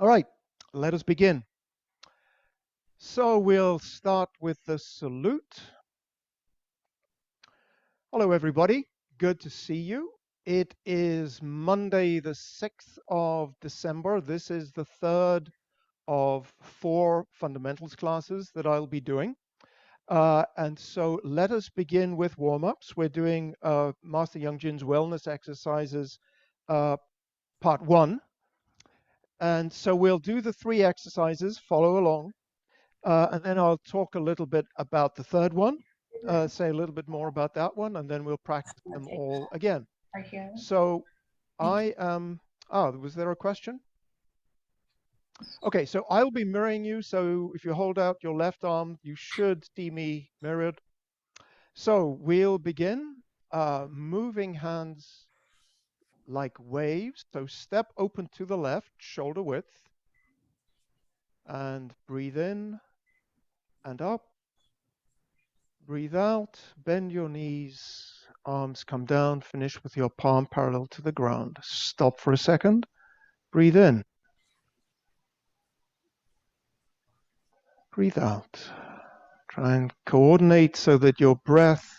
All right, let us begin. So we'll start with the salute. Hello, everybody. Good to see you. It is Monday, the 6th of December. This is the third of 4 fundamentals classes that I'll be doing. And so let us begin with warm-ups. We're doing Master Youngjin's wellness exercises, part 1. And so we'll do the 3 exercises, follow along. And then I'll talk a little bit about the third one, say a little bit more about that one, and then we'll practice them all again. So I am, was there a question? Okay, so I'll be mirroring you. So if you hold out your left arm, you should see me mirrored. So we'll begin moving hands like waves. So step open to the left, shoulder width, and breathe in and up. Breathe out, bend your knees, arms come down, finish with your palm parallel to the ground. Stop for a second, breathe in. Breathe out. Try and coordinate so that your breath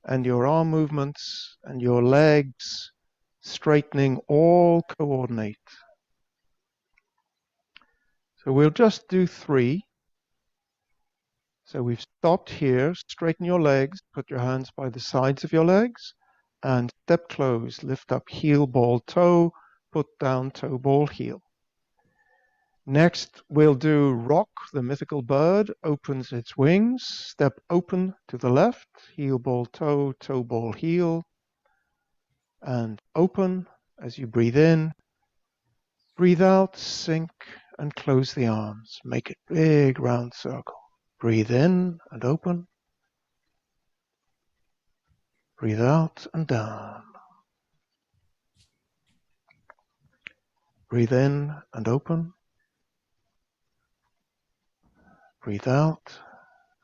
and your arm movements and your legs straightening all coordinate. So we'll just do 3. So we've stopped here, straighten your legs, put your hands by the sides of your legs, and step close, lift up heel, ball, toe, put down, toe, ball, heel. Next, we'll do rock, the mythical bird, opens its wings, step open to the left, heel, ball, toe, ball, heel, and open as you breathe in. Breathe out, sink, and close the arms. Make it big, round circle. Breathe in and open. Breathe out and down. Breathe in and open. Breathe out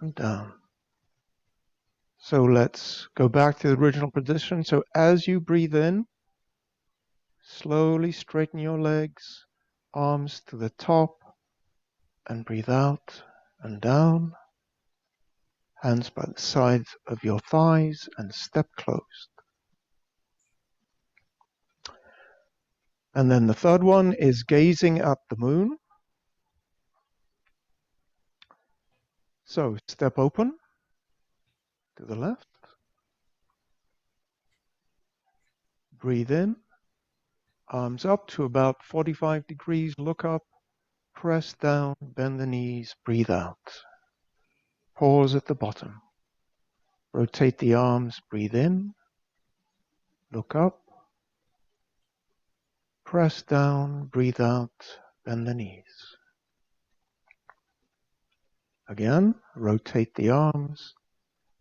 and down. So let's go back to the original position. So as you breathe in, slowly straighten your legs, arms to the top, and breathe out and down. Hands by the sides of your thighs and step closed. And then the third one is gazing at the moon. So step open to the left. Breathe in. Arms up to about 45 degrees. Look up. Press down. Bend the knees. Breathe out. Pause at the bottom. Rotate the arms. Breathe in. Look up. Press down. Breathe out. Bend the knees. Again, rotate the arms.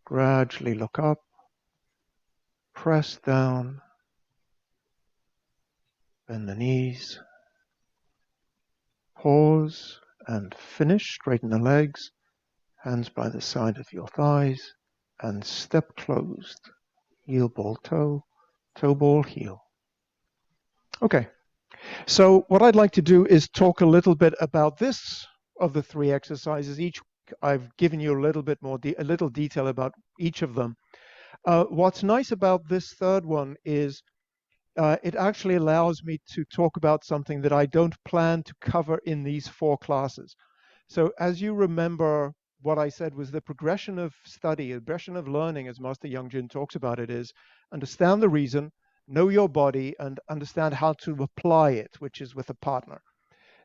Gradually look up. Press down. Bend the knees. Pause and finish. Straighten the legs. Hands by the side of your thighs. And step closed. Heel, ball, toe. Toe, ball, heel. Okay. So what I'd like to do is talk a little bit about this of the 3 exercises. Each week I've given you a little bit more, a little detail about each of them. What's nice about this third one is it actually allows me to talk about something that I don't plan to cover in these 4 classes. So as you remember, what I said was the progression of study, the progression of learning, as Master Youngjin talks about it, is understand the reason, know your body, and understand how to apply it, which is with a partner.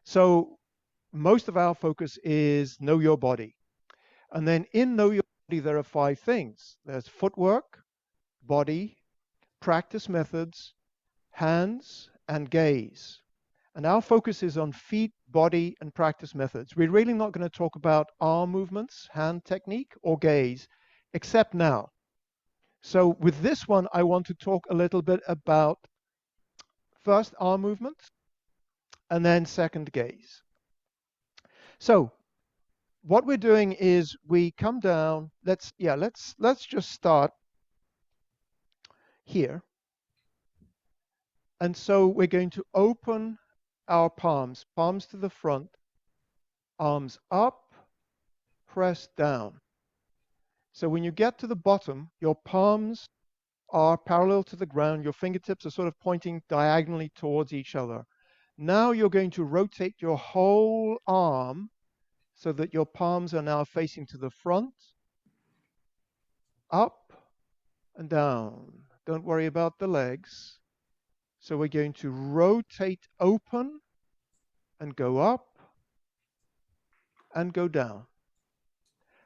So most of our focus is know your body. And then in know your body, there are 5 things. There's footwork, body, practice methods, hands, and gaze. And our focus is on feet, body, and practice methods. We're really not going to talk about arm movements, hand technique, or gaze, except now. So with this one, I want to talk a little bit about first arm movements, and then second gaze. So what we're doing is we come down. Let's just start here. And so we're going to open our palms. Palms to the front, arms up, press down. So when you get to the bottom, your palms are parallel to the ground. Your fingertips are sort of pointing diagonally towards each other. Now you're going to rotate your whole arm so that your palms are now facing to the front, up and down. Don't worry about the legs. So we're going to rotate open and go up and go down.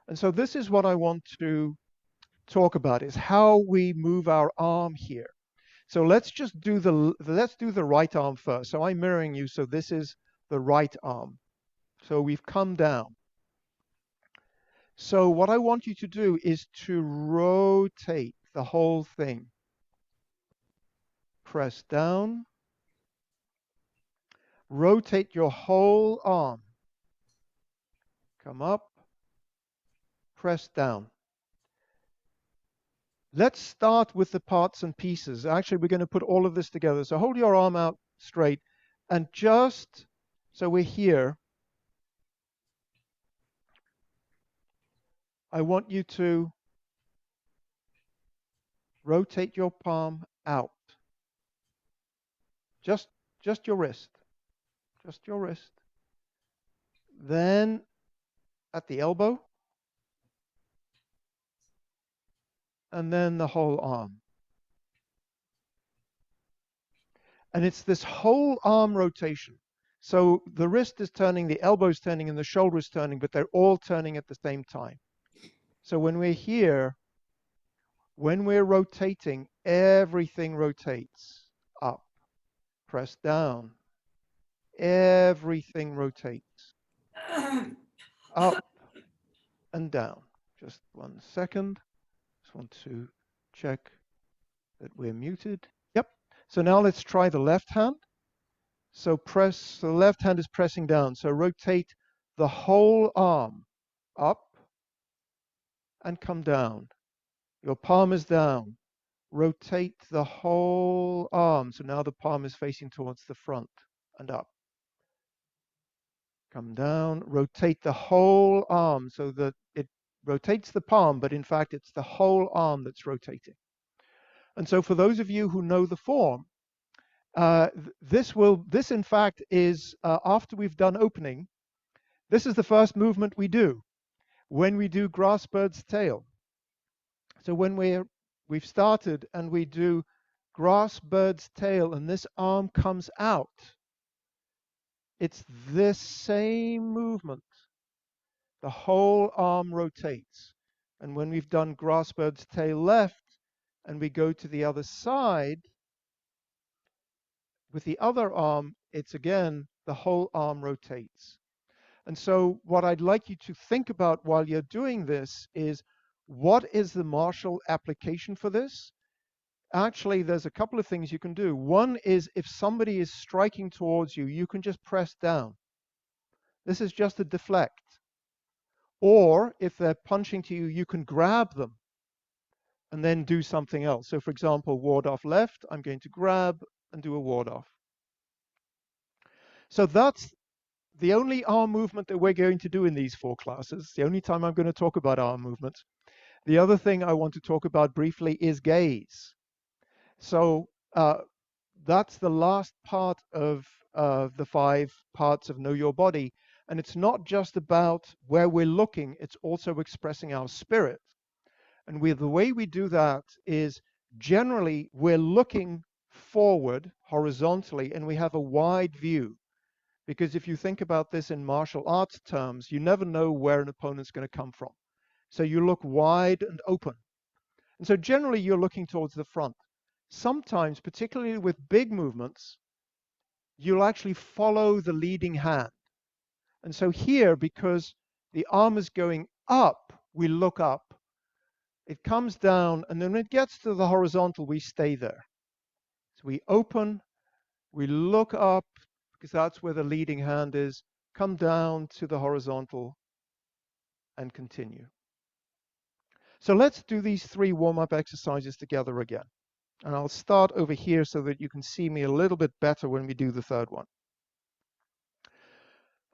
And so this is what I want to talk about, is how we move our arm here. So let's do the right arm first. So I'm mirroring you, so this is the right arm. So we've come down. So what I want you to do is to rotate the whole thing. Press down. Rotate your whole arm. Come up. Press down. Let's start with the parts and pieces. Actually, we're going to put all of this together. So hold your arm out straight and just, so we're here. I want you to rotate your palm out. Just your wrist. Just your wrist. Then at the elbow. And then the whole arm. And it's this whole arm rotation. So the wrist is turning, the elbow is turning, and the shoulder is turning, but they're all turning at the same time. So when we're here, when we're rotating, everything rotates. Up, press down. Everything rotates. Up and down. Just 1 second. Just want to check that we're muted. Yep. So now let's try the left hand. So the left hand is pressing down. So rotate the whole arm up and come down. Your palm is down. Rotate the whole arm. So now the palm is facing towards the front and up. Come down. Rotate the whole arm so that it rotates the palm, but in fact it's the whole arm that's rotating. And so for those of you who know the form, this in fact is after we've done opening, this is the first movement we do when we do grass bird's tail. So when we've started and we do grass bird's tail and this arm comes out, it's this same movement. The whole arm rotates. And when we've done grass bird's tail left and we go to the other side, with the other arm, it's again, the whole arm rotates. And so what I'd like you to think about while you're doing this is, what is the martial application for this? Actually, there's a couple of things you can do. One is, if somebody is striking towards you, you can just press down. This is just a deflect. Or if they're punching to you, you can grab them and then do something else. So for example, ward off left, I'm going to grab and do a ward off. So that's the only arm movement that we're going to do in these 4 classes. The only time I'm going to talk about arm movements. The other thing I want to talk about briefly is gaze. So that's the last part of the 5 parts of Know Your Body. And it's not just about where we're looking, it's also expressing our spirit. And the way we do that is, generally we're looking forward horizontally and we have a wide view. Because if you think about this in martial arts terms, you never know where an opponent's going to come from. So you look wide and open. And so generally you're looking towards the front. Sometimes, particularly with big movements, you'll actually follow the leading hand. And so here, because the arm is going up, we look up. It comes down, and then when it gets to the horizontal, we stay there. So we open, we look up, because that's where the leading hand is, come down to the horizontal, and continue. So let's do these 3 warm-up exercises together again. And I'll start over here so that you can see me a little bit better when we do the third one.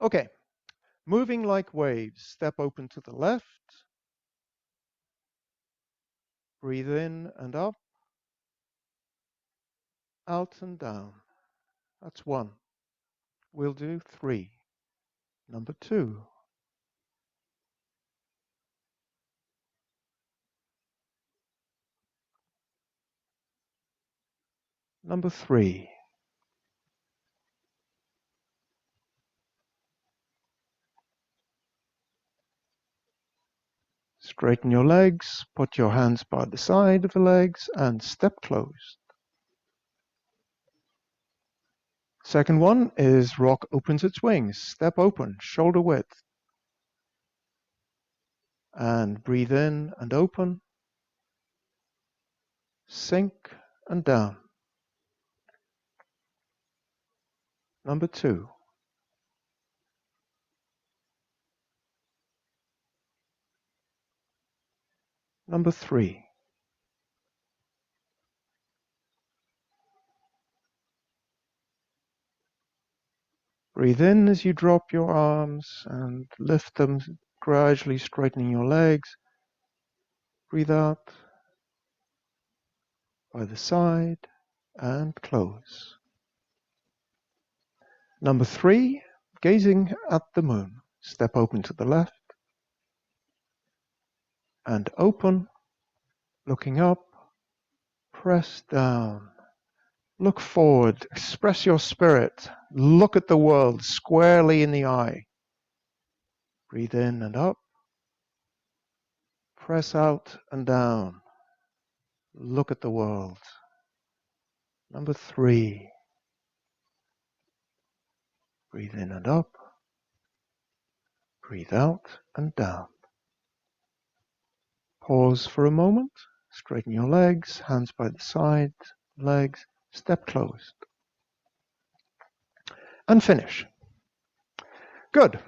Okay, moving like waves. Step open to the left. Breathe in and up, out and down. That's 1. We'll do 3. Number 2. Number 3. Straighten your legs, put your hands by the side of the legs and step closed. Second one is rock opens its wings. Step open, shoulder width. And breathe in and open. Sink and down. Number 2. Number 3. Breathe in as you drop your arms and lift them, gradually straightening your legs. Breathe out by the side and close. Number 3, gazing at the moon. Step open to the left and open, looking up, press down. Look forward, express your spirit, look at the world squarely in the eye. Breathe in and up, press out and down. Look at the world. Number 3, breathe in and up, breathe out and down. Pause for a moment, straighten your legs, hands by the side, legs, step closed. And finish. Good.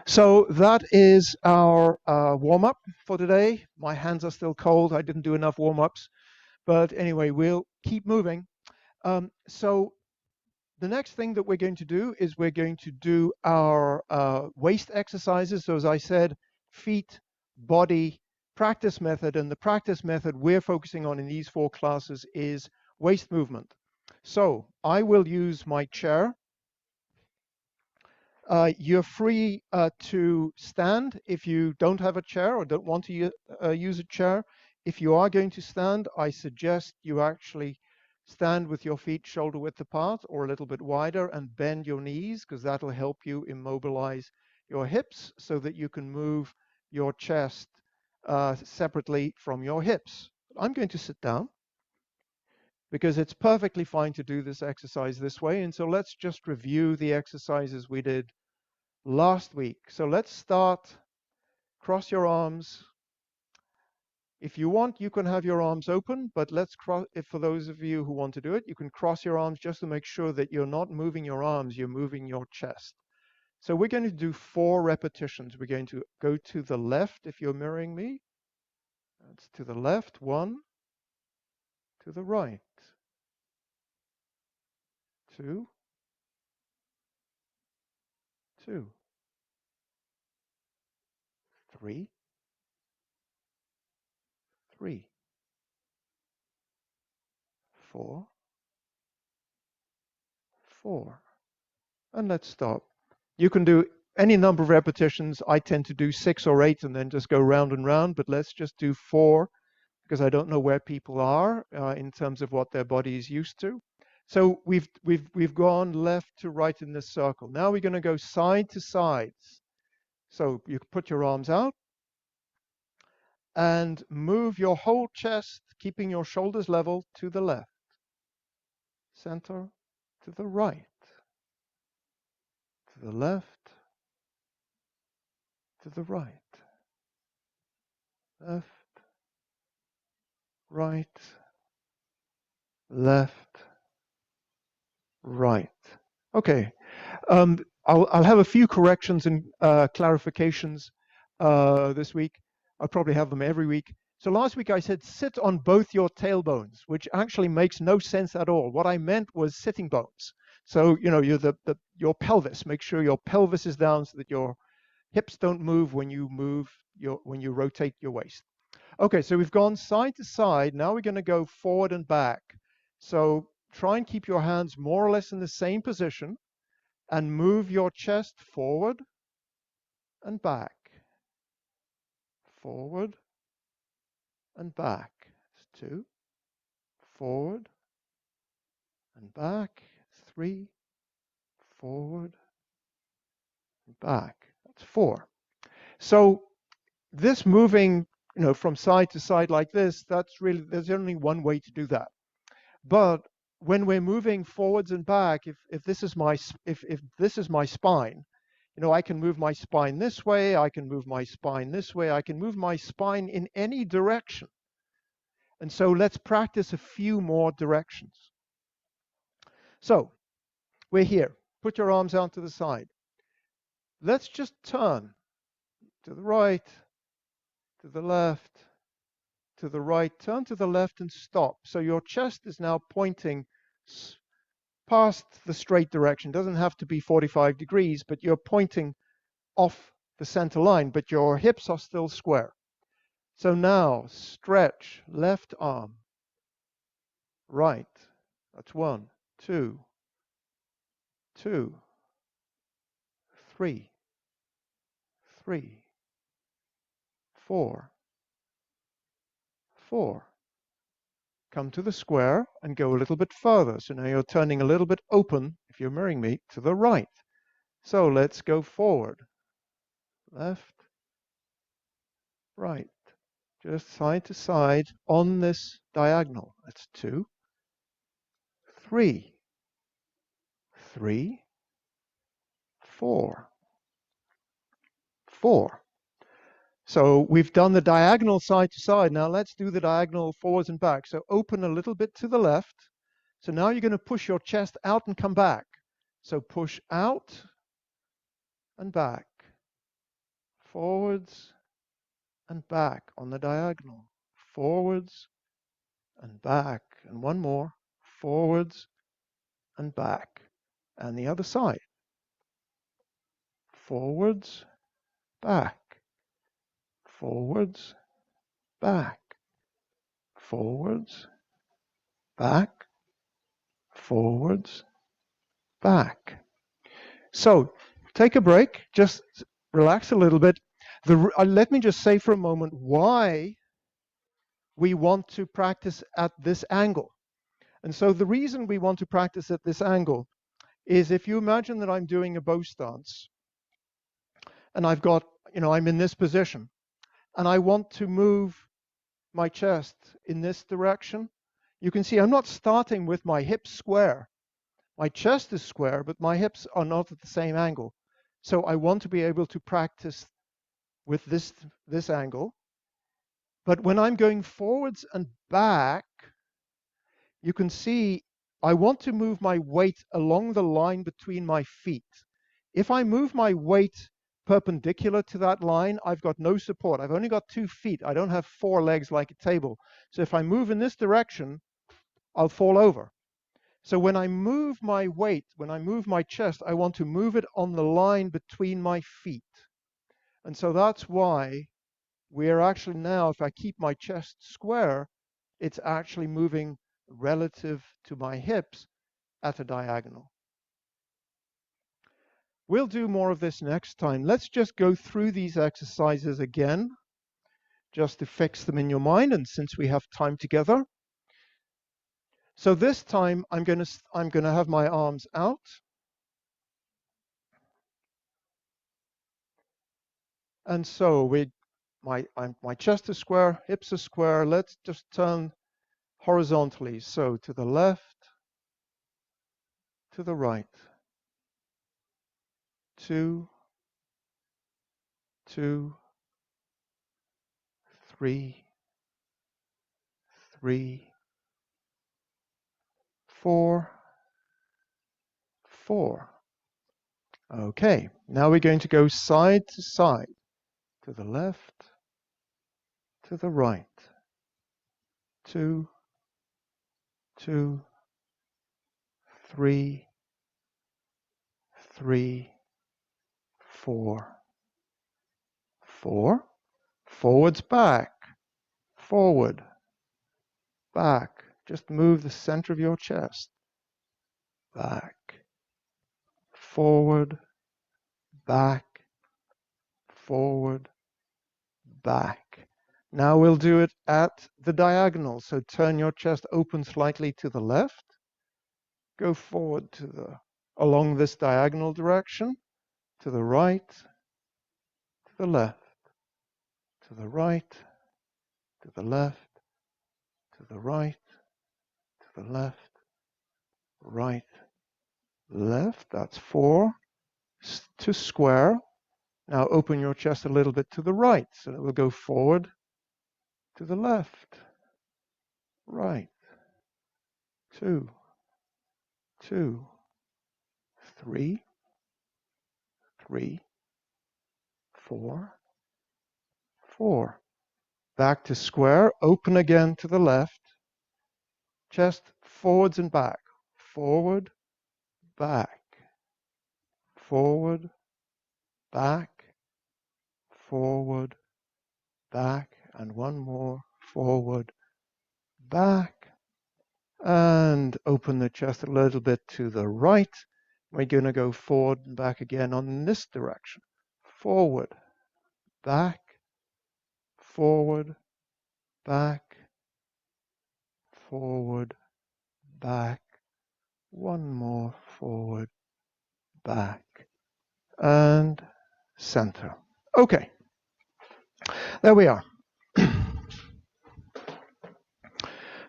So that is our warm-up for today. My hands are still cold. I didn't do enough warm-ups. But anyway, we'll keep moving. So the next thing that we're going to do is we're going to do our waist exercises. So as I said, feet, body, practice method. And the practice method we're focusing on in these 4 classes is waist movement. So I will use my chair. You're free to stand if you don't have a chair or don't want to use a chair. If you are going to stand, I suggest you actually stand with your feet shoulder width apart or a little bit wider and bend your knees, because that'll help you immobilize your hips so that you can move your chest separately from your hips. I'm going to sit down because it's perfectly fine to do this exercise this way. And so let's just review the exercises we did last week. So let's start. Cross your arms. If you want, you can have your arms open, but let's cross. If for those of you who want to do it, you can cross your arms just to make sure that you're not moving your arms, you're moving your chest. So we're going to do 4 repetitions. We're going to go to the left if you're mirroring me. That's to the left, 1, to the right, 2, 2, 3, 3, 4, 4. And let's stop. You can do any number of repetitions. I tend to do 6 or 8 and then just go round and round, but let's just do 4 because I don't know where people are in terms of what their body is used to. So we've gone left to right in this circle. Now we're going to go side to sides. So you put your arms out and move your whole chest, keeping your shoulders level, to the left, center, to the right, to the left, to the right, left, right, left, right. Okay. I'll have a few corrections and clarifications this week. I'll probably have them every week. So last week I said sit on both your tailbones, which actually makes no sense at all. What I meant was sitting bones. So, your pelvis, make sure your pelvis is down so that your hips don't move when you when you rotate your waist. Okay, so we've gone side to side. Now we're going to go forward and back. So try and keep your hands more or less in the same position and move your chest forward and back. Forward and back. That's 2. Forward and back. 3. Forward and back. That's 4. So this moving, from side to side like this, there's only one way to do that. But when we're moving forwards and back, if this is my spine, I can move my spine this way, I can move my spine this way, I can move my spine in any direction. And so let's practice a few more directions. So we're here. Put your arms out to the side. Let's just turn to the right, to the left, to the right. Turn to the left and stop. So your chest is now pointing past the straight direction. It doesn't have to be 45 degrees, but you're pointing off the center line, but your hips are still square. So now stretch left arm, right. That's 1, 2, 2, 3, 3, 4, 4. Come to the square and go a little bit further. So now you're turning a little bit open, if you're mirroring me, to the right. So let's go forward. Left, right. Just side to side on this diagonal. That's 2, 3, 3, 4, 4. So we've done the diagonal side to side. Now let's do the diagonal forwards and back. So open a little bit to the left. So now you're going to push your chest out and come back. So push out and back. Forwards and back on the diagonal. Forwards and back. And one more. Forwards and back. And the other side. Forwards, back. Forwards, back. Forwards, back. Forwards, back. So take a break. Just relax a little bit. Let me just say for a moment why we want to practice at this angle. And so the reason we want to practice at this angle is if you imagine that I'm doing a bow stance and I've got, I'm in this position and I want to move my chest in this direction. You can see I'm not starting with my hips square. My chest is square, but my hips are not at the same angle. So I want to be able to practice with this angle. But when I'm going forwards and back, you can see I want to move my weight along the line between my feet. If I move my weight perpendicular to that line, I've got no support. I've only got 2 feet. I don't have 4 legs like a table. So if I move in this direction, I'll fall over. So when I move my weight, when I move my chest, I want to move it on the line between my feet. And so that's why we're actually now, if I keep my chest square, it's actually moving relative to my hips at a diagonal. We'll do more of this next time. Let's just go through these exercises again, just to fix them in your mind, and since we have time together. So this time I'm going to have my arms out. And so my chest is square, hips are square. Let's just turn horizontally. So to the left, to the right. 2, 2, 3, 3, 4, 4. Okay, now we're going to go side to side, to the left, to the right. 2, 2, 3, 3, 4, 4. Forwards, back, forward, back. Just move the center of your chest. Back, forward, back, forward, back. Now we'll do it at the diagonal. So turn your chest open slightly to the left. Go forward along this diagonal direction, to the right, to the left, to the right, to the left, to the right, to the left, right, left. That's 4. To square. Now open your chest a little bit to the right, so it will go forward, to the left, right, 2, 2, 3, 3, 4, 4. Back to square, open again to the left, chest forwards and back, forward, back, forward, back, forward, back, and one more, forward, back, and open the chest a little bit to the right. We're going to go forward and back again on this direction. Forward, back, forward, back, forward, back, one more, forward, back, and center. Okay, there we are.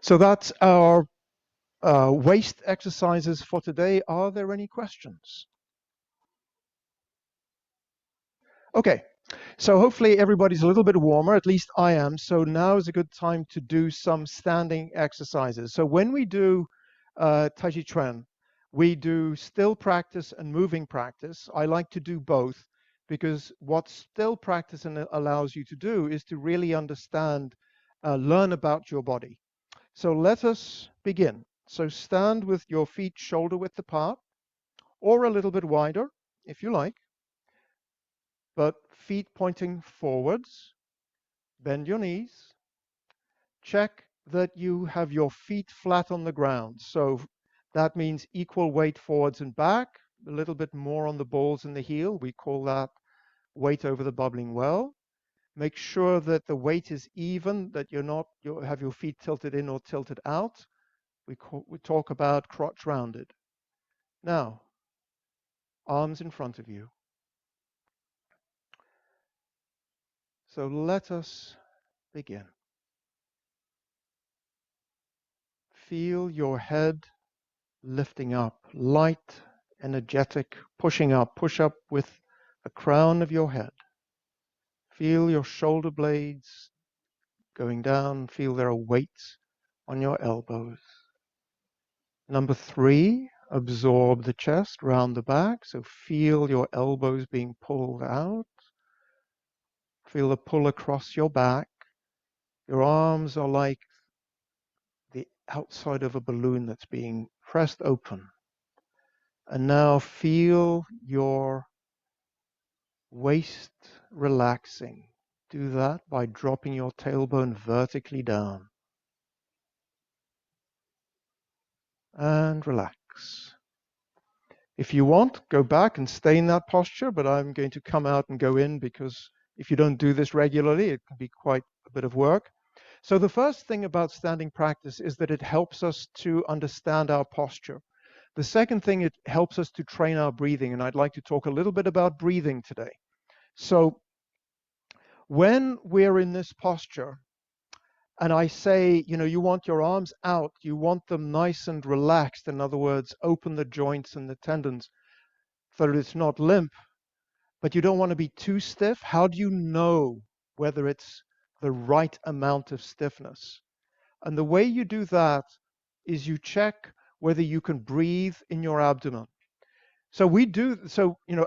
So that's our waist exercises for today. Are there any questions? Okay, so hopefully everybody's a little bit warmer, at least I am. So now is a good time to do some standing exercises. So when we do Tai Chi Chuan, we do still practice and moving practice. I like to do both because what still practice allows you to do is to really understand, learn about your body. So let us begin. So stand with your feet shoulder width apart or a little bit wider if you like, but feet pointing forwards. Bend your knees. Check that you have your feet flat on the ground. So that means equal weight forwards and back, a little bit more on the balls and the heel. We call that weight over the bubbling well. Make sure that the weight is even, that you have your feet tilted in or tilted out. We talk about crotch rounded. Now, arms in front of you. So let us begin. Feel your head lifting up, light, energetic, pushing up. Push up with the crown of your head. Feel your shoulder blades going down. Feel there are weights on your elbows. Number 3, absorb the chest, round the back. So feel your elbows being pulled out. Feel the pull across your back. Your arms are like the outside of a balloon that's being pressed open. And now feel your waist relaxing. Do that by dropping your tailbone vertically down. And relax. If you want, go back and stay in that posture, but I'm going to come out and go in because if you don't do this regularly, it can be quite a bit of work. So the first thing about standing practice is that it helps us to understand our posture. The second thing, it helps us to train our breathing, and I'd like to talk a little bit about breathing today. So when we're in this posture, and I say, you want your arms out, you want them nice and relaxed. In other words, open the joints and the tendons so that it's not limp, but you don't want to be too stiff. How do you know whether it's the right amount of stiffness? And the way you do that is you check whether you can breathe in your abdomen. So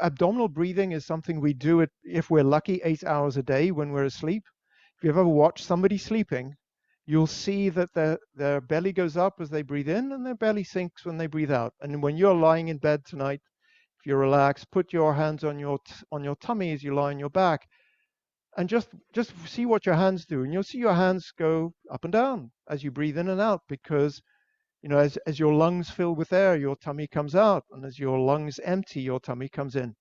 abdominal breathing is something we do if we're lucky 8 hours a day when we're asleep. If you've ever watched somebody sleeping, you'll see that their belly goes up as they breathe in and their belly sinks when they breathe out. And when you're lying in bed tonight, If you relax, put your hands on your tummy as you lie on your back, and just see what your hands do, and you'll see your hands go up and down as you breathe in and out, because as your lungs fill with air, your tummy comes out, and as your lungs empty, your tummy comes in.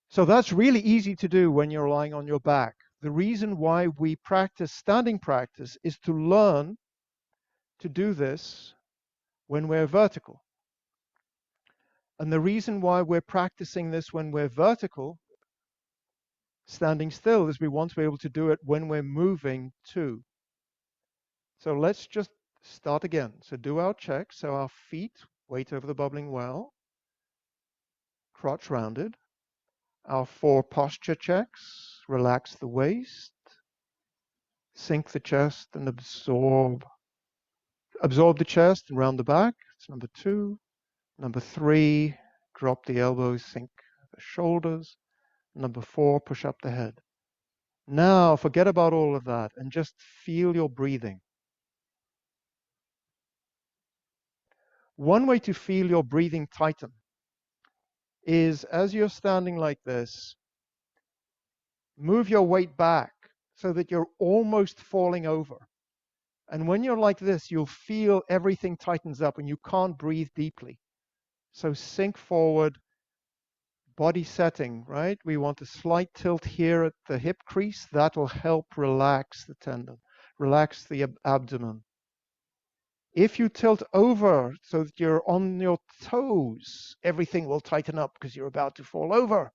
So that's really easy to do when you're lying on your back. The reason why we practice standing practice is to learn to do this when we're vertical. And the reason why we're practicing this when we're vertical, standing still, is we want to be able to do it when we're moving too. So let's just start again. So do our check. So our feet, weight over the bubbling well, crotch rounded. Our 4 posture checks, relax the waist, sink the chest and absorb the chest and round the back. It's number 2. Number 3, drop the elbows, sink the shoulders. Number 4, push up the head. Now, forget about all of that and just feel your breathing. One way to feel your breathing tighten is, as you're standing like this, move your weight back so that you're almost falling over. And when you're like this, you'll feel everything tightens up and you can't breathe deeply. So sink forward, body setting, right? We want a slight tilt here at the hip crease. That will help relax the tendon, relax the abdomen. If you tilt over so that you're on your toes, everything will tighten up because you're about to fall over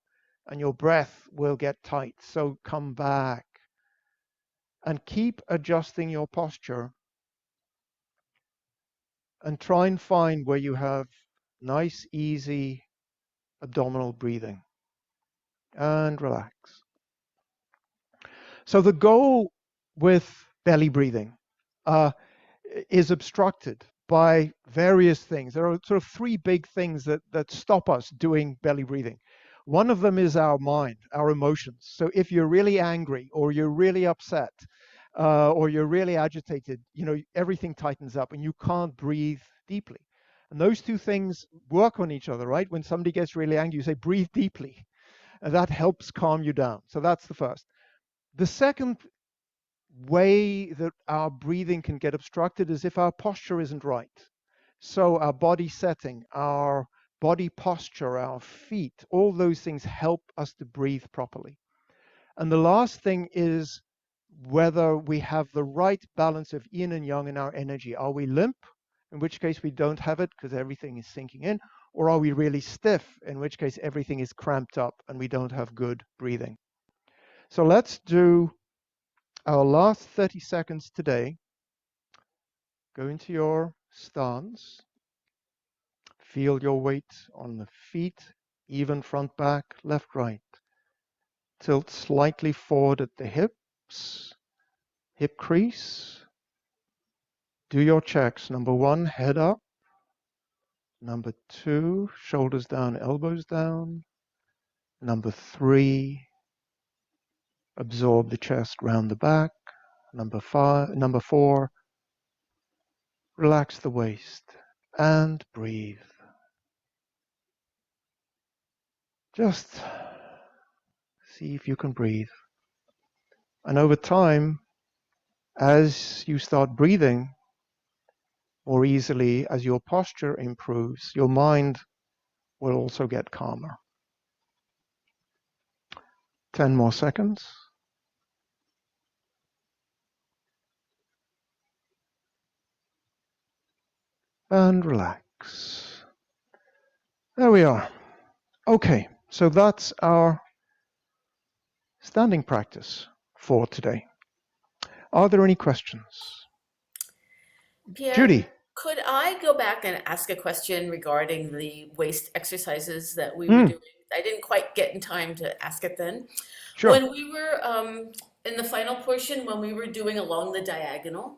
and your breath will get tight. So come back and keep adjusting your posture and try and find where you have nice, easy abdominal breathing. And relax. So the goal with belly breathing is obstructed by various things. There are sort of 3 big things that stop us doing belly breathing. One of them is our mind, our emotions. So if you're really angry or you're really upset or you're really agitated, everything tightens up and you can't breathe deeply. And those 2 things work on each other, right? When somebody gets really angry, you say, breathe deeply. And that helps calm you down. So that's the first. The second way that our breathing can get obstructed is if our posture isn't right. So our body setting, our body posture, our feet, all those things help us to breathe properly. And the last thing is whether we have the right balance of yin and yang in our energy. Are we limp, in which case we don't have it because everything is sinking in, or are we really stiff, in which case everything is cramped up and we don't have good breathing? So let's do our last 30 seconds today. Go into your stance. Feel your weight on the feet, even front, back, left, right. Tilt slightly forward at the hips, hip crease. Do your checks. Number 1, head up. Number 2, shoulders down, elbows down. Number 3, absorb the chest round the back. Number 4, relax the waist and breathe. Just see if you can breathe. And over time, as you start breathing more easily, as your posture improves, your mind will also get calmer. 10 more seconds. And relax. There we are. Okay, so that's our standing practice for today. Are there any questions? Pierre, Judy. could I go back and ask a question regarding the waist exercises that we were doing? I didn't quite get in time to ask it then. Sure. When we were in the final portion, when we were doing along the diagonal,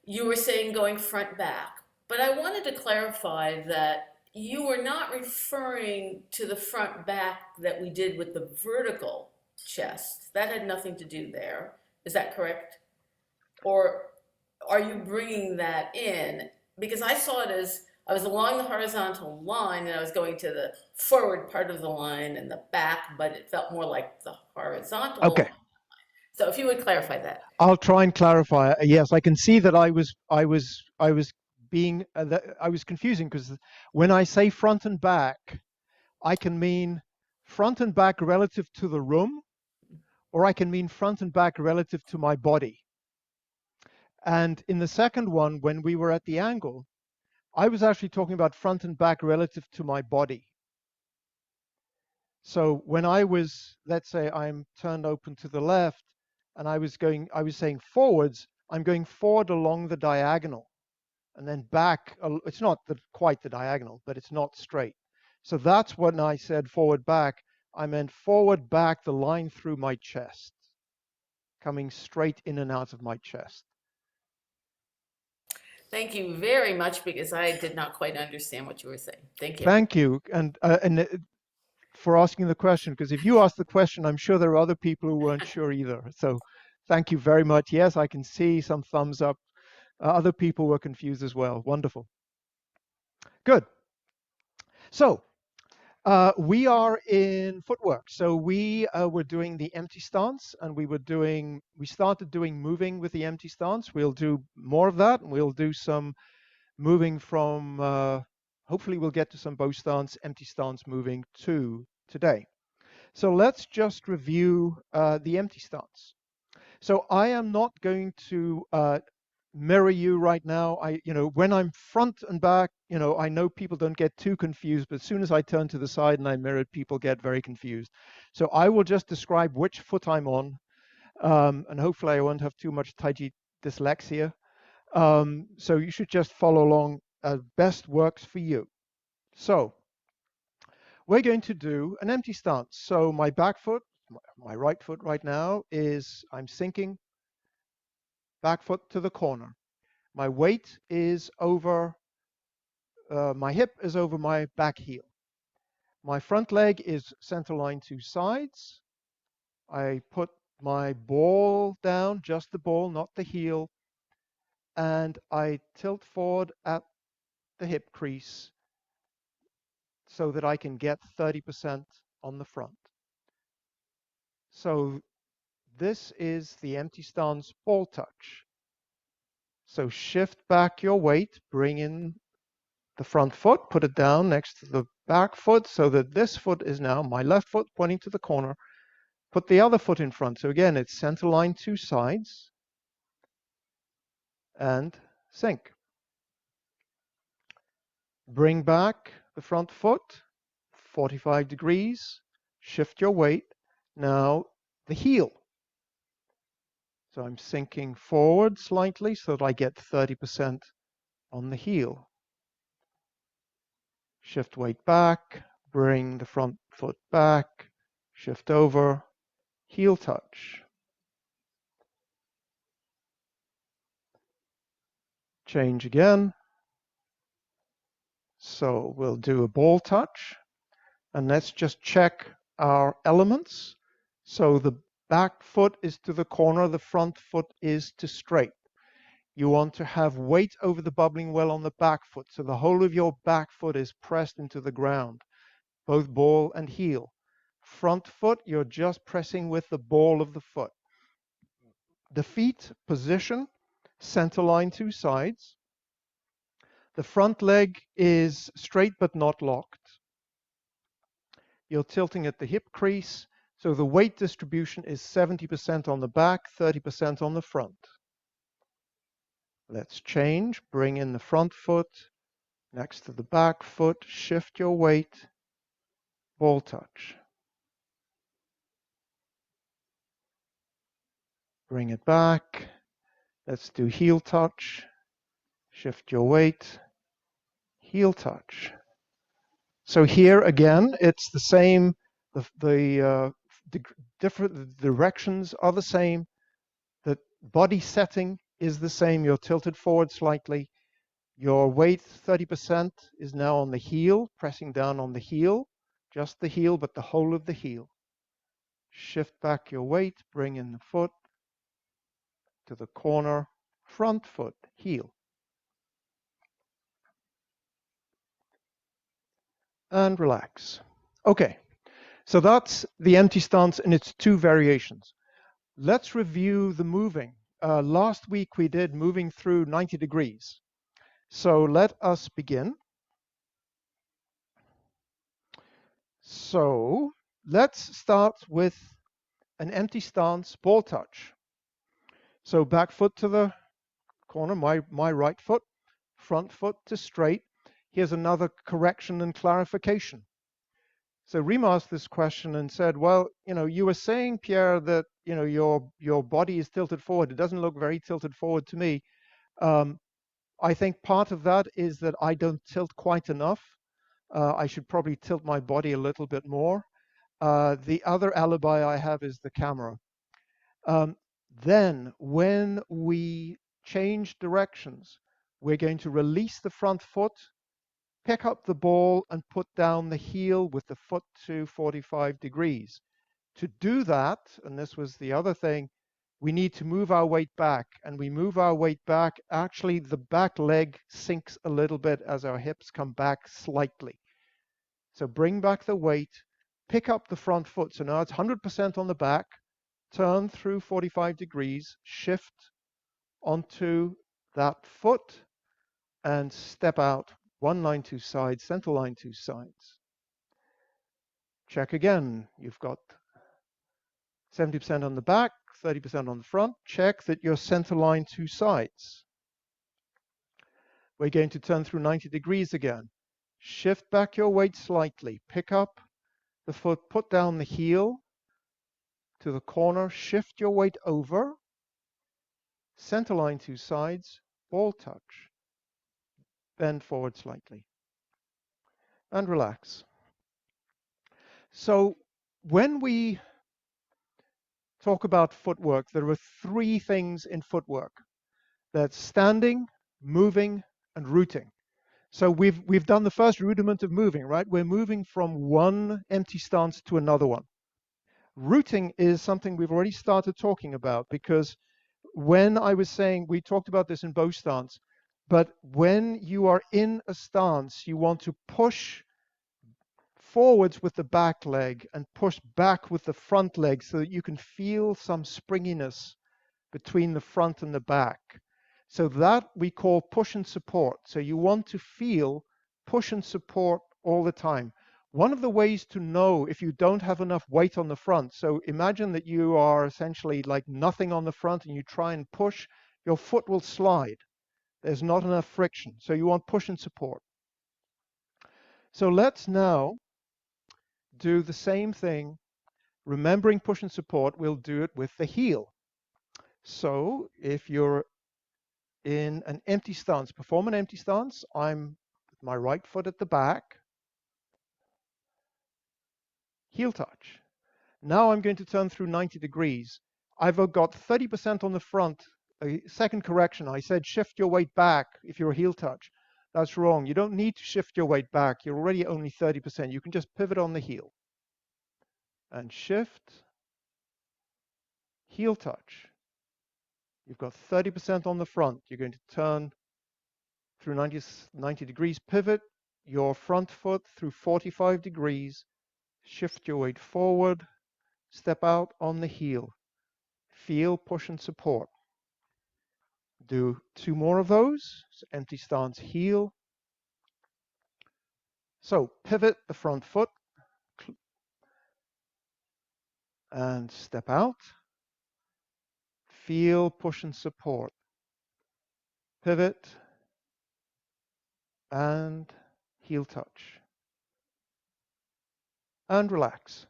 you were saying going front back, but I wanted to clarify that you were not referring to the front back that we did with the vertical chest. That had nothing to do there. Is that correct? Or are you bringing that in? Because I saw it as I was along the horizontal line and I was going to the forward part of the line and the back, but it felt more like the Okay, horizontal. So if you would clarify that. I'll try and clarify. Yes, I can see that I was being I was confusing because when I say front and back, I can mean front and back relative to the room, or I can mean front and back relative to my body. And in the second one, when we were at the angle, I was actually talking about front and back relative to my body. So when I was, let's say I'm turned open to the left and I was saying forwards, I'm going forward along the diagonal and then back. It's not quite the diagonal, but it's not straight. So that's when I said forward back, I meant forward back, the line through my chest, coming straight in and out of my chest. Thank you very much because I did not quite understand what you were saying. Thank you. Thank you. And for asking the question, because if you ask the question, I'm sure there are other people who weren't sure either. So thank you very much. Yes, I can see some thumbs up. Other people were confused as well. Wonderful. Good. So we are in footwork. So we were doing the empty stance, and we started doing moving with the empty stance. We'll do more of that, and we'll do some moving from, hopefully we'll get to some bow stance, empty stance moving too today. So let's just review the empty stance. So I am not going to mirror you right now. When I'm front and back, I know people don't get too confused, but as soon as I turn to the side and I mirror, people get very confused. So I will just describe which foot I'm on, and hopefully I won't have too much Taiji dyslexia. So you should just follow along as best works for you. So we're going to do an empty stance. So my back foot, my right foot right now I'm sinking back foot to the corner. My weight is over, my hip is over my back heel. My front leg is center line to sides. I put my ball down, just the ball, not the heel, and I tilt forward at the hip crease so that I can get 30% on the front. So this is the empty stance ball touch. So shift back your weight, bring in the front foot, put it down next to the back foot so that this foot is now my left foot pointing to the corner. Put the other foot in front. So again, it's center line two sides and sink. Bring back the front foot, 45 degrees, shift your weight. Now the heel. So I'm sinking forward slightly so that I get 30% on the heel. Shift weight back, bring the front foot back, shift over, heel touch. Change again. So we'll do a ball touch, and let's just check our elements. So the back foot is to the corner, the front foot is to straight. You want to have weight over the bubbling well on the back foot, so the whole of your back foot is pressed into the ground, both ball and heel. Front foot, you're just pressing with the ball of the foot. The feet position, center line two sides. The front leg is straight but not locked. You're tilting at the hip crease, so the weight distribution is 70% on the back, 30% on the front. Let's change, bring in the front foot, next to the back foot, shift your weight, ball touch. Bring it back, let's do heel touch, shift your weight, heel touch. So here again, it's the same, the different directions are the same, the body setting is the same, you're tilted forward slightly, your weight 30% is now on the heel, pressing down on the heel, just the heel, but the whole of the heel. Shift back your weight, bring in the foot to the corner, front foot, heel. and relax. Okay, so that's the empty stance in its two variations. Let's review the moving. Last week we did moving through 90 degrees. So let us begin. So let's start with an empty stance ball touch. So back foot to the corner, my right foot, front foot to straight. Here's another correction and clarification. So Rima asked this question and said, well, you were saying, Pierre, that, your body is tilted forward. It doesn't look very tilted forward to me. I think part of that is that I don't tilt quite enough. I should probably tilt my body a little bit more. The other alibi I have is the camera. Then when we change directions, we're going to release the front foot, pick up the ball and put down the heel with the foot to 45 degrees. To do that, and this was the other thing, we need to move our weight back, and we move our weight back. Actually, the back leg sinks a little bit as our hips come back slightly. So bring back the weight, pick up the front foot. So now it's 100% on the back, turn through 45 degrees, shift onto that foot, and step out. One line, two sides, center line, two sides. Check again. You've got 70% on the back, 30% on the front. Check that your center line, two sides. We're going to turn through 90 degrees again. Shift back your weight slightly. Pick up the foot, put down the heel to the corner, shift your weight over. Center line, two sides, ball touch. Bend forward slightly. And relax. So when we talk about footwork, there are three things in footwork. That's standing, moving, and rooting. So we've done the first rudiment of moving, right? We're moving from one empty stance to another one. Rooting is something we've already started talking about, because when I was saying, we talked about this in bow stance, but when you are in a stance, you want to push forwards with the back leg and push back with the front leg so that you can feel some springiness between the front and the back. So that we call push and support. So you want to feel push and support all the time. One of the ways to know if you don't have enough weight on the front, so imagine that you are essentially like nothing on the front and you try and push, your foot will slide. There's not enough friction. So you want push and support. So let's now do the same thing. Remembering push and support, we'll do it with the heel. So if you're in an empty stance, perform an empty stance. I'm with my right foot at the back, heel touch. Now I'm going to turn through 90 degrees. I've got 30% on the front. A second correction, I said shift your weight back if you're a heel touch. That's wrong. You don't need to shift your weight back. You're already only 30%. You can just pivot on the heel. And shift, heel touch. You've got 30% on the front. You're going to turn through 90 degrees, pivot your front foot through 45 degrees, shift your weight forward, step out on the heel. Feel push and support. Do two more of those. So empty stance, heel. So pivot the front foot and step out. Feel push and support. Pivot and heel touch. And relax.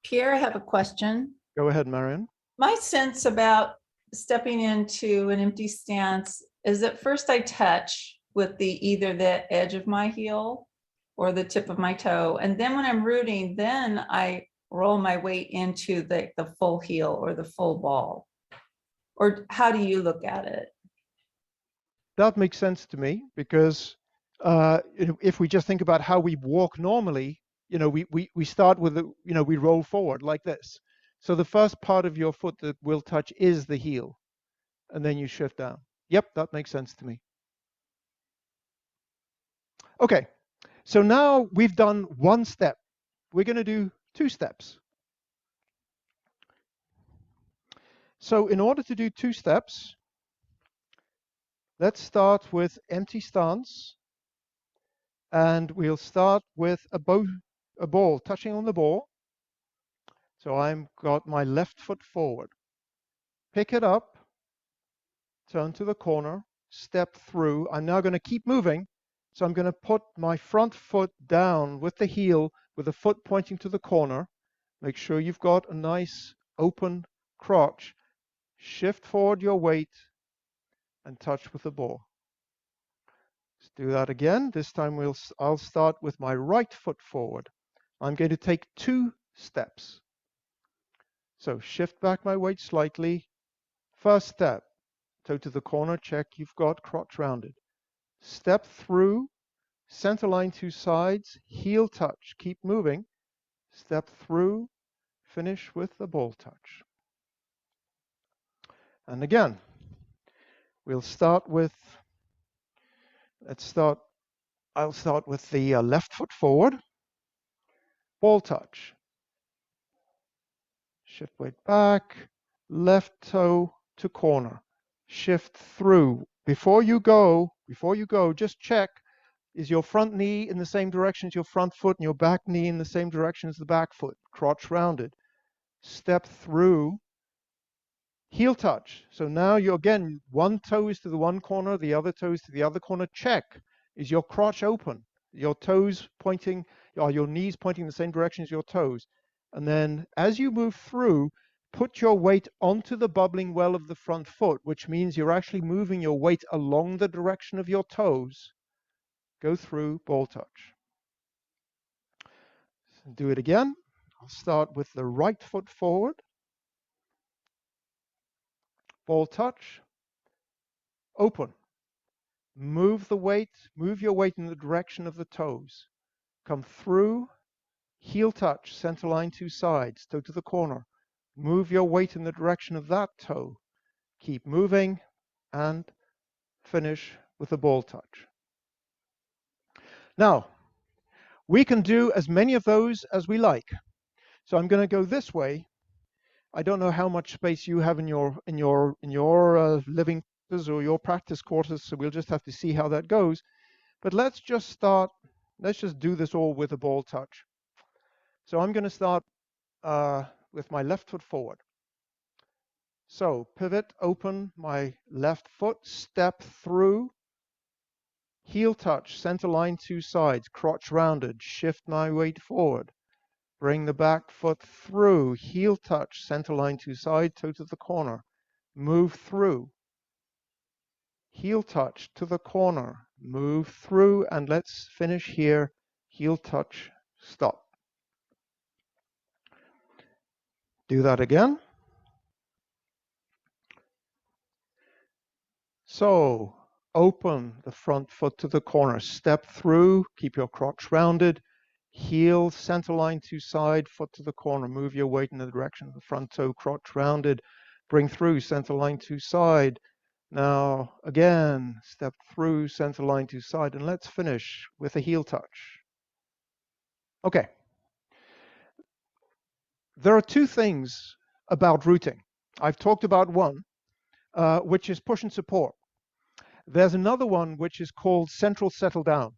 Pierre, I have a question. Go ahead, Marion. My sense about stepping into an empty stance is that first I touch with either the edge of my heel or the tip of my toe. And then when I'm rooting, then I roll my weight into the full heel or the full ball. Or how do you look at it? That makes sense to me, because if we just think about how we walk normally, we start with we roll forward like this. So the first part of your foot that will touch is the heel, and then you shift down. Yep, that makes sense to me. Okay, So now we've done one step. We're going to do 2 steps. So in order to do 2 steps, let's start with empty stance. And we'll start with a ball, touching on the ball. So I've got my left foot forward. Pick it up, turn to the corner, step through. I'm now going to keep moving. So I'm going to put my front foot down with the heel, with the foot pointing to the corner. Make sure you've got a nice open crotch. Shift forward your weight and touch with the ball. Let's do that again. This time I'll start with my right foot forward. I'm going to take 2 steps. So shift back my weight slightly. First step, toe to the corner, check you've got crotch rounded. Step through, center line 2 sides, heel touch, keep moving. Step through, finish with the ball touch. And again, we'll start with, I'll start with the left foot forward, ball touch. Shift weight back, left toe to corner. Shift through. Before you go, just check, is your front knee in the same direction as your front foot and your back knee in the same direction as the back foot? Crotch rounded. Step through, heel touch. So now you're again, one toe is to the one corner, the other toe is to the other corner. Check, is your crotch open? Your toes pointing, or your knees pointing the same direction as your toes? And then as you move through, put your weight onto the bubbling well of the front foot, which means you're actually moving your weight along the direction of your toes. Go through, ball touch. Do it again. I'll start with the right foot forward, ball touch, open. Move the weight, move your weight in the direction of the toes. Come through, heel touch, center line 2 sides, toe to the corner. Move your weight in the direction of that toe. Keep moving and finish with a ball touch. Now, we can do as many of those as we like. So I'm going to go this way. I don't know how much space you have in your living quarters or your practice quarters, so we'll just have to see how that goes. But let's just do this all with a ball touch. So I'm going to start with my left foot forward. So pivot, open my left foot, step through, heel touch, center line 2 sides, crotch rounded, shift my weight forward. Bring the back foot through, heel touch, center line 2 side, toe to the corner. Move through, heel touch to the corner, move through, and let's finish here, heel touch, stop. Do that again. So open the front foot to the corner, step through, keep your crotch rounded, heel, center line 2 side, foot to the corner, move your weight in the direction of the front toe, crotch rounded, bring through, center line 2 side. Now again, step through, center line 2 side, and let's finish with a heel touch. Okay. There are 2 things about rooting. I've talked about one, which is push and support. There's another one which is called central settle down.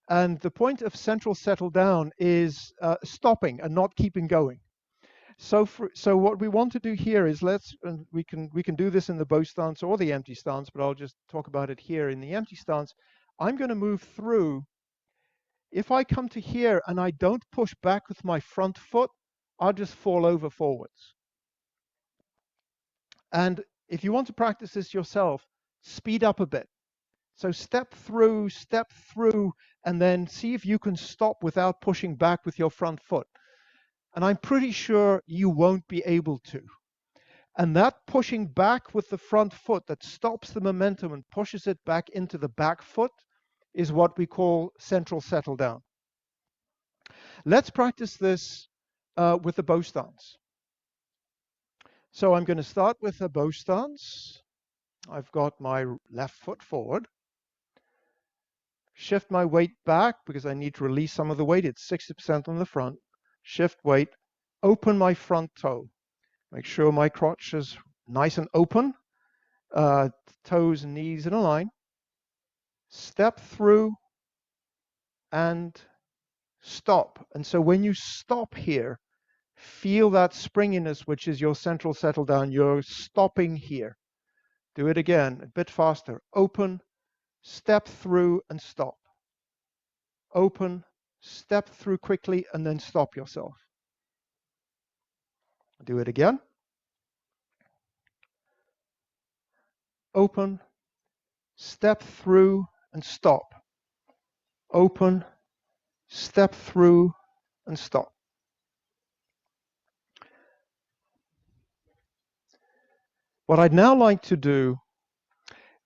And the point of central settle down is stopping and not keeping going. So what we want to do here is we can do this in the bow stance or the empty stance, but I'll just talk about it here in the empty stance. I'm going to move through. If I come to here and I don't push back with my front foot, I'll just fall over forwards. And if you want to practice this yourself, speed up a bit. So step through, and then see if you can stop without pushing back with your front foot. And I'm pretty sure you won't be able to. And that pushing back with the front foot that stops the momentum and pushes it back into the back foot is what we call central settle down. Let's practice this with the bow stance. So I'm going to start with a bow stance. I've got my left foot forward. shift my weight back because I need to release some of the weight. It's 60% on the front. Shift weight, open my front toe. Make sure my crotch is nice and open. Toes and knees in a line. Step through and stop. And so when you stop here, feel that springiness, which is your central settle down. You're stopping here. Do it again, a bit faster. Open, step through and stop. Open, step through quickly and then stop yourself. Do it again. Open, step through and stop. Open, step through and stop. What I'd now like to do,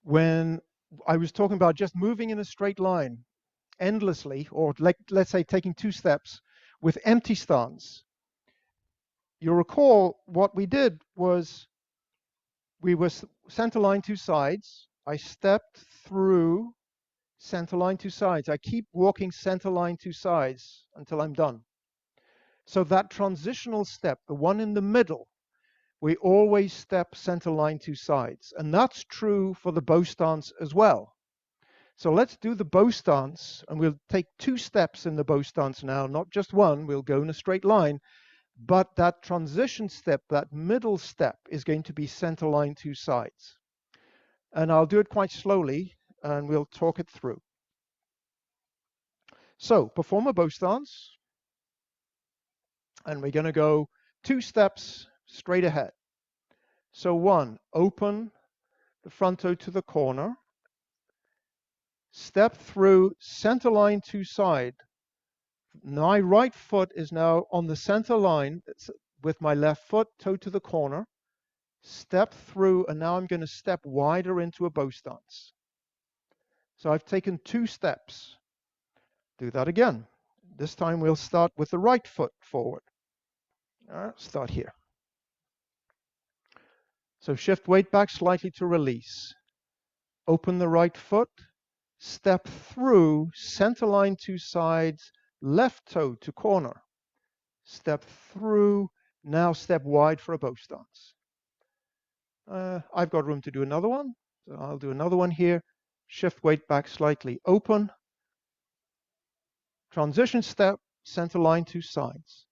when I was talking about just moving in a straight line endlessly, or let's say taking 2 steps with empty stance, you'll recall what we did was we were center line 2 sides. I stepped through center line 2 sides. I keep walking center line 2 sides until I'm done. So that transitional step, the one in the middle, we always step center line 2 sides. And that's true for the bow stance as well. So let's do the bow stance, and we'll take 2 steps in the bow stance now, not just one. We'll go in a straight line. But that transition step, that middle step, is going to be center line 2 sides. And I'll do it quite slowly, and we'll talk it through. So perform a bow stance, and we're going to go 2 steps straight ahead. So 1, open the front toe to the corner, step through center line 2 side. My right foot is now on the center line with my left foot, toe to the corner, step through, and now I'm going to step wider into a bow stance. So I've taken 2 steps. Do that again. This time we'll start with the right foot forward. Start here. So shift weight back slightly to release. Open the right foot, step through, center line 2 sides, left toe to corner. Step through, now step wide for a bow stance. I've got room to do another one, so I'll do another one here. Shift weight back slightly, open. Transition step, center line 2 sides.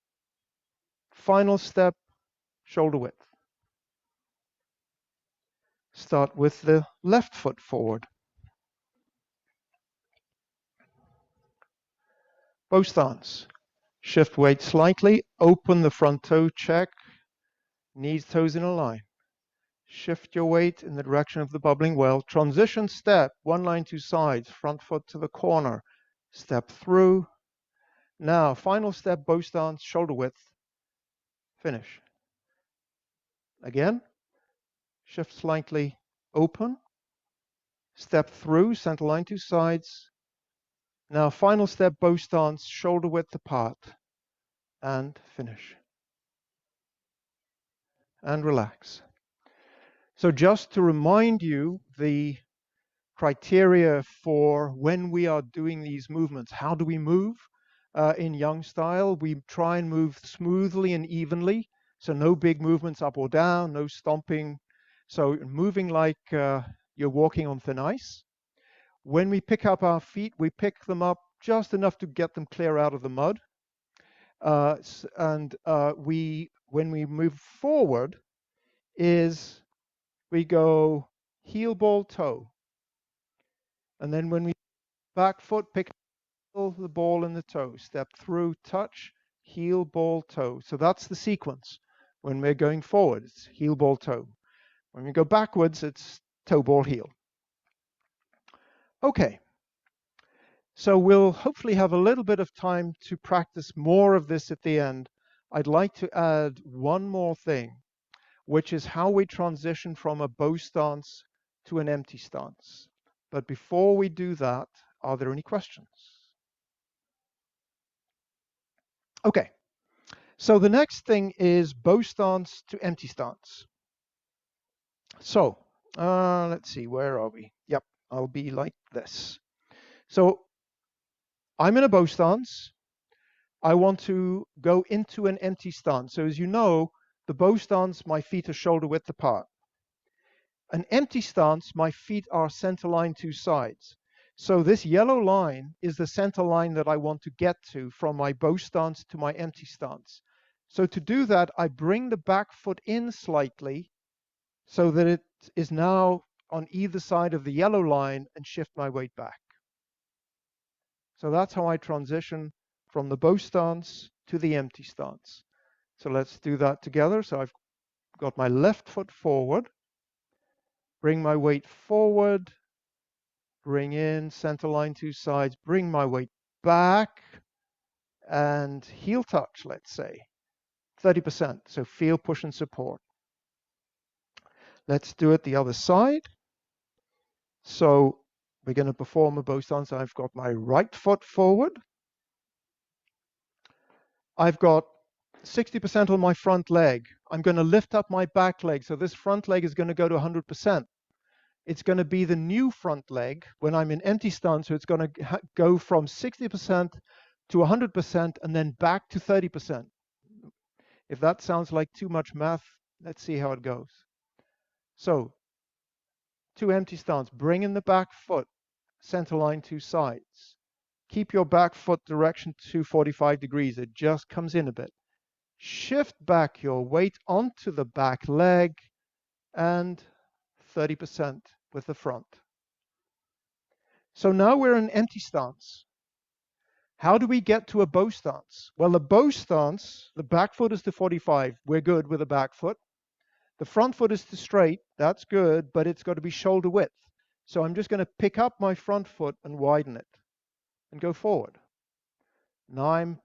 Final step, shoulder width. Start with the left foot forward. Bow stance. Shift weight slightly, open the front toe, check. Knees, toes in a line. Shift your weight in the direction of the bubbling well. Transition step, 1 line 2 sides, front foot to the corner. Step through. Now, final step, bow stance, shoulder width. Finish. Again, shift slightly, open. Step through, center line 2 sides. Now, final step, bow stance, shoulder width apart. And finish. And relax. So just to remind you, the criteria for when we are doing these movements, how do we move in Young style? We try and move smoothly and evenly. So no big movements up or down, no stomping. So moving like you're walking on thin ice. When we pick up our feet, we pick them up just enough to get them clear out of the mud. When we move forward, we go heel, ball, toe. And then when we back foot, pick up the ball and the toe. Step through, touch, heel, ball, toe. So that's the sequence. When we're going forward, it's heel, ball, toe. When we go backwards, it's toe, ball, heel. Okay. So we'll hopefully have a little bit of time to practice more of this at the end. I'd like to add one more thing, which is how we transition from a bow stance to an empty stance. But before we do that, are there any questions? Okay, so the next thing is bow stance to empty stance. So let's see, where are we? Yep, I'll be like this. So I'm in a bow stance. I want to go into an empty stance. So as you know, the bow stance, my feet are shoulder width apart. An empty stance, my feet are center line to sides. So this yellow line is the center line that I want to get to from my bow stance to my empty stance. So to do that, I bring the back foot in slightly so that it is now on either side of the yellow line and shift my weight back. So that's how I transition from the bow stance to the empty stance. So let's do that together. So I've got my left foot forward, bring my weight forward, bring in, center line to sides, bring my weight back, and heel touch, let's say, 30%. So feel, push, and support. Let's do it the other side. So we're going to perform a bow stance. I've got my right foot forward. I've got 60% on my front leg. I'm going to lift up my back leg. So this front leg is going to go to 100%. It's going to be the new front leg when I'm in empty stance. So it's going to go from 60% to 100% and then back to 30%. If that sounds like too much math, let's see how it goes. So to empty stance, bring in the back foot, center line to sides. Keep your back foot direction to 45 degrees. It just comes in a bit. Shift back your weight onto the back leg and 30% with the front. So now we're in empty stance. How do we get to a bow stance? Well, the bow stance, the back foot is to 45. We're good with the back foot. The front foot is to straight. That's good, but it's got to be shoulder width. So I'm just going to pick up my front foot and widen it and go forward. Now I'm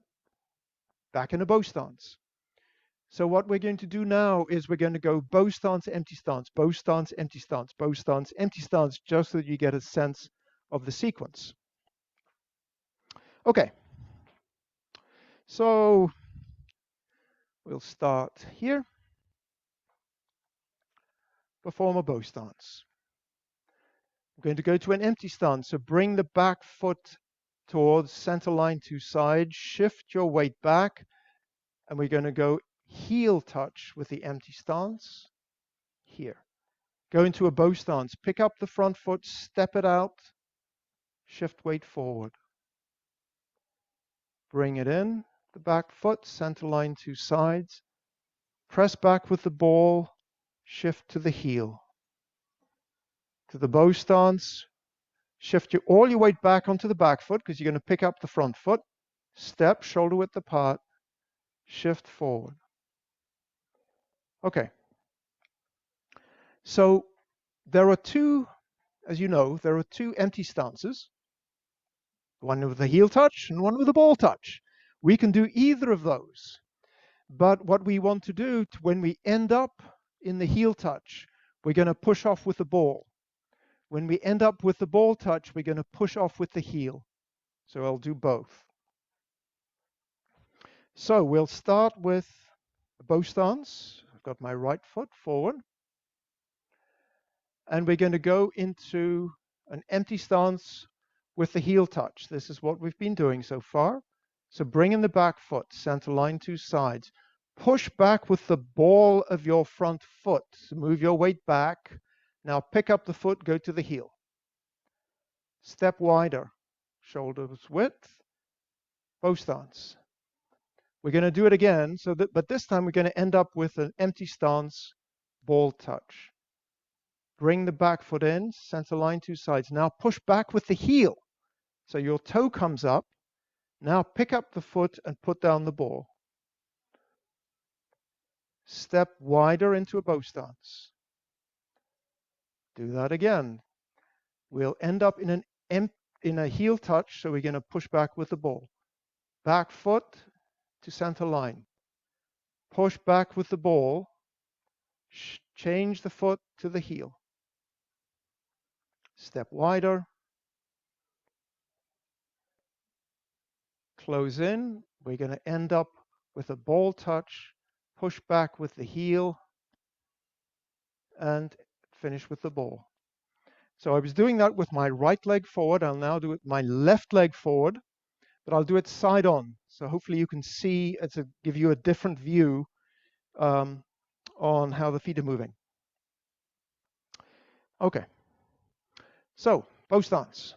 back in a bow stance. So what we're going to do now is we're going to go bow stance, empty stance, bow stance, empty stance, bow stance, empty stance, just so that you get a sense of the sequence. Okay. So we'll start here. Perform a bow stance. I'm going to go to an empty stance. So bring the back foot towards center line to side. Shift your weight back. And we're going to go heel touch with the empty stance here. Go into a bow stance. Pick up the front foot, step it out, shift weight forward. Bring it in, the back foot, center line to sides. Press back with the ball, shift to the heel. To the bow stance, shift all your weight back onto the back foot because you're going to pick up the front foot. Step, shoulder width apart, shift forward. Okay. So there are two, as you know, there are two empty stances. One with a heel touch and one with a ball touch. We can do either of those. But what we want to do when we end up in the heel touch, we're going to push off with the ball. When we end up with the ball touch, we're going to push off with the heel. So I'll do both. So we'll start with a bow stance. I've got my right foot forward. And we're going to go into an empty stance with the heel touch. This is what we've been doing so far. So bring in the back foot, center line to sides. Push back with the ball of your front foot. So move your weight back. Now pick up the foot, go to the heel. Step wider, shoulders width, bow stance. We're going to do it again, but this time we're going to end up with an empty stance, ball touch. Bring the back foot in, center line to sides. Now push back with the heel. So your toe comes up. Now pick up the foot and put down the ball. Step wider into a bow stance. Do that again. We'll end up in a heel touch, so we're going to push back with the ball. Back foot to center line. Push back with the ball. Change the foot to the heel. Step wider. Close in. We're going to end up with a ball touch. Push back with the heel. And finish with the ball. So I was doing that with my right leg forward. I'll now do it with my left leg forward. but I'll do it side on. So hopefully you can see, give you a different view on how the feet are moving. Okay, so bow stance.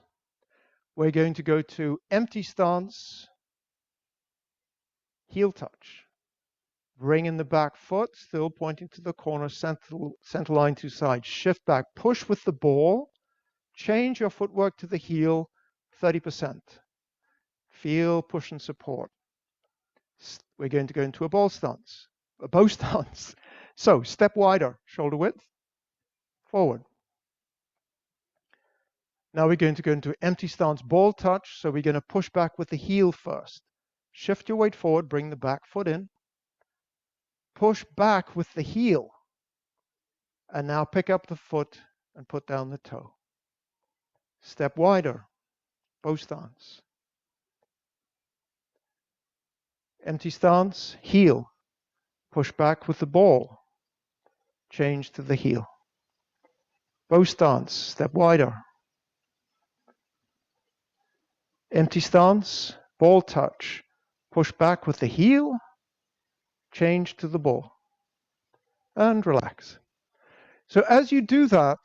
We're going to go to empty stance, heel touch. Bring in the back foot, still pointing to the corner, center line to side. Shift back, push with the ball. Change your footwork to the heel, 30%. Feel, push, and support. We're going to go into a bow stance. So step wider, shoulder width, forward. Now we're going to go into empty stance ball touch. So we're going to push back with the heel first. Shift your weight forward, bring the back foot in. Push back with the heel. And now pick up the foot and put down the toe. Step wider, bow stance. Empty stance, heel. Push back with the ball. Change to the heel. Bow stance, step wider. Empty stance, ball touch. Push back with the heel. Change to the ball. And relax. So as you do that,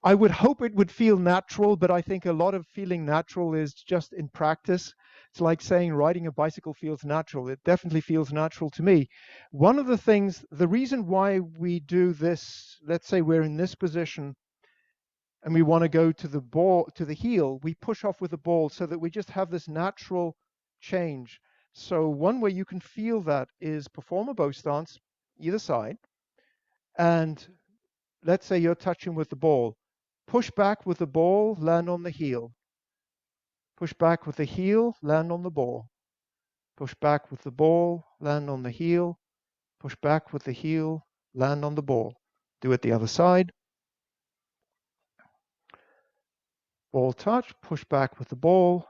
I would hope it would feel natural, but I think a lot of feeling natural is just in practice. It's like saying riding a bicycle feels natural. It definitely feels natural to me. One of the things, the reason why we do this, let's say we're in this position and we want to go to the ball, to the heel, we push off with the ball so that we just have this natural change. So one way you can feel that is perform a bow stance, either side, and let's say you're touching with the ball. Push back with the ball, land on the heel. Push back with the heel, land on the ball. Push back with the ball, land on the heel. Push back with the heel, land on the ball. Do it the other side. Ball touch, push back with the ball,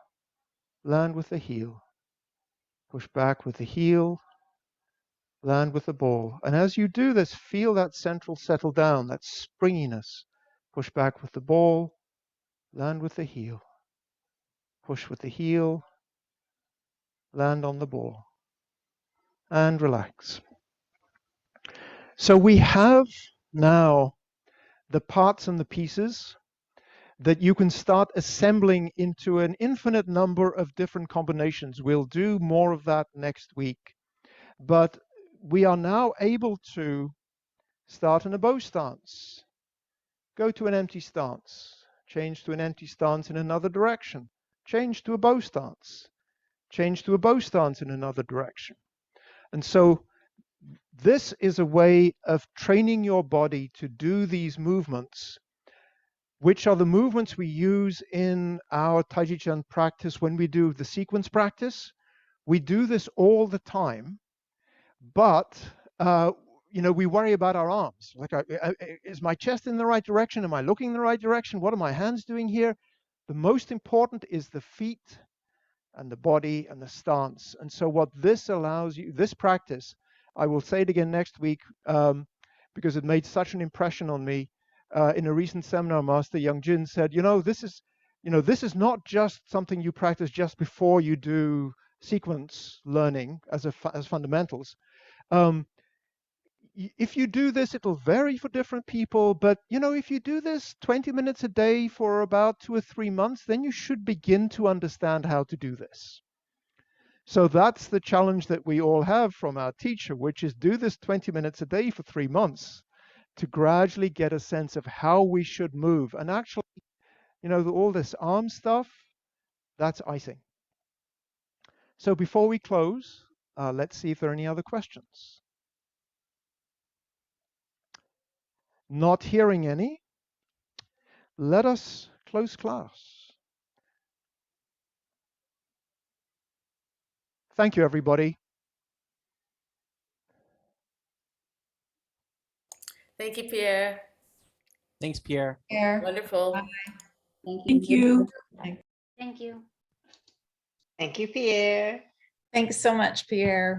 land with the heel. Push back with the heel, land with the ball. And as you do this, feel that central settle down, that springiness. Push back with the ball, land with the heel. Push with the heel, land on the ball. And relax. So we have now the parts and the pieces that you can start assembling into an infinite number of different combinations. We'll do more of that next week. But we are now able to start in a bow stance, go to an empty stance, change to an empty stance in another direction, change to a bow stance, change to a bow stance in another direction. And so this is a way of training your body to do these movements, which are the movements we use in our Tai Chi Chuan practice when we do the sequence practice. We do this all the time, but we worry about our arms. Like, is my chest in the right direction? Am I looking in the right direction? What are my hands doing here? The most important is the feet and the body and the stance. And so what this allows you, this practice, I will say it again next week because it made such an impression on me. In a recent seminar, Master Young Jin said, this is not just something you practice just before you do sequence learning as fundamentals. If you do this, it'll vary for different people, but if you do this 20 minutes a day for about 2 or 3 months, then you should begin to understand how to do this. So that's the challenge that we all have from our teacher, which is do this 20 minutes a day for 3 months to gradually get a sense of how we should move. And actually, all this arm stuff, that's icing. So before we close, let's see if there are any other questions. Not hearing any, let us close class. Thank you, everybody. Thank you, Pierre. Thanks, Pierre. Wonderful. Bye. Thank you. Thank you. Thank you. Thank you, Pierre. Thanks so much, Pierre.